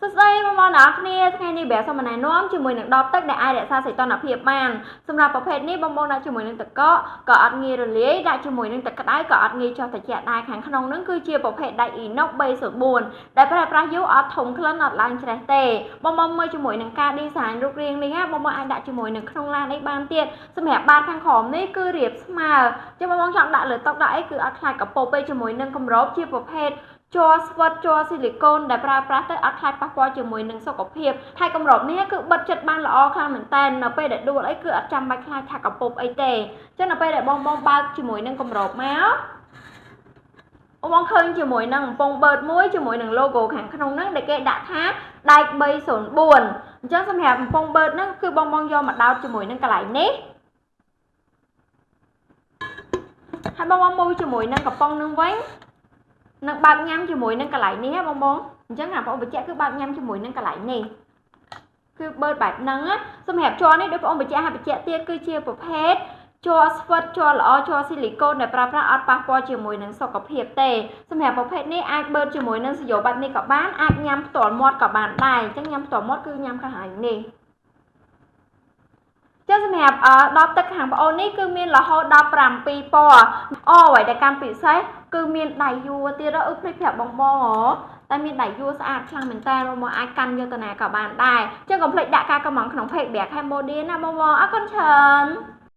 សួស្តីបងប្អូនទាំងអស់គ្នាថ្ងៃនេះបែរសូមណែនាំជាមួយនឹងដបទឹកដែលអាចរក្សាសីតុណ្ហភាពបានសម្រាប់ប្រភេទនេះបងប្អូនដាក់ជាមួយនឹងទឹកកកក៏អត់ងាយរលាយដាក់ជាមួយនឹងទឹកក្តៅក៏អត់ងាយចុះត្រជាក់ដែរខាងក្នុងនឹងគឺជាប្រភេទដែកអ៊ីណុក 304 ដែលប្រើប្រាស់យូរអត់ធំក្លិនអត់ឡើងច្រេះទេបងប្អូនមើលជាមួយនឹងការ design រូបរាងនេះណាបងប្អូនអាចដាក់ជាមួយនឹងក្នុងឡានអីបានទៀតសម្រាប់បាតខាងក្រោមនេះគឺរាបស្មើចឹងបងប្អូនចង់ដាក់លើតុដាក់អីគឺអត់ខ្លាចកពប់ទេជាមួយនឹងគម្របជាប្រភេទជ័រស្វិតជ័រស៊ីលីកូនដែលប្រើប្រាស់ទៅអត់ខ្លាចប៉ះពាល់ជាមួយនឹងសុខភាពហើយគម្របនេះគឺបិទចិត្តបានល្អខ្លាំងមែនតើនៅពេលដែលដួលអីគឺអត់ចាំបាច់ខ្លាចថាកពប់អីទេចឹងនៅពេលដែលបងបើកជាមួយនឹងគម្របមកបងឃើញជាមួយនឹងកំប៉ុងបឺតមួយជាមួយនឹង logo ខាងក្នុងហ្នឹងដែលគេដាក់ថាដែក304អញ្ចឹងសម្រាប់កំប៉ុងបឺតហ្នឹងគឺបងយកមកដោតជាមួយនឹងកន្លែងនេះហើយបងមើលជាមួយនឹងកំប៉ុងហ្នឹងវិញនឹងបើកញ៉ាំជាមួយនឹងកន្លែងនេះហ៎បងអញ្ចឹងបងបញ្ជាក់គឺបើកញ៉ាំជាមួយនឹងកន្លែងនេះគឺបើកបែបហ្នឹងសម្រាប់ជ័រនេះដូចបងបញ្ជាក់ហើយបញ្ជាក់ទៀតគឺជាប្រភេទជ័រស្វិតជ័រល្អជ័រស៊ីលីកូនដែលប្រើប្រាស់អត់ប៉ះពាល់ជាមួយនឹងសុខភាពទេសម្រាប់ប្រភេទនេះអាចបើកជាមួយនឹងសយោបាត់នេះក៏បានអាចញ៉ាំផ្ទាល់មាត់ក៏បានដែរអញ្ចឹងញ៉ាំផ្ទាល់មាត់គឺញ៉ាំខាងហើយនេះចឹងសម្រាប់ដបទឹកខាងប្អូននេះគឺមានរហូតដល់7ពណ៌អ្វីដែលកាន់ពិសេសគឺមានដៃយួរទៀតភ្លេចប្រាប់បងតែមានដៃយួរស្អាតខ្លាំងមែនតើបងអាចកាន់យកទៅណាក៏បានដែរចឹងកុំភ្លេចដាក់ការកម្មក្នុង page Black Cambodia ណាបងអរគុណច្រើន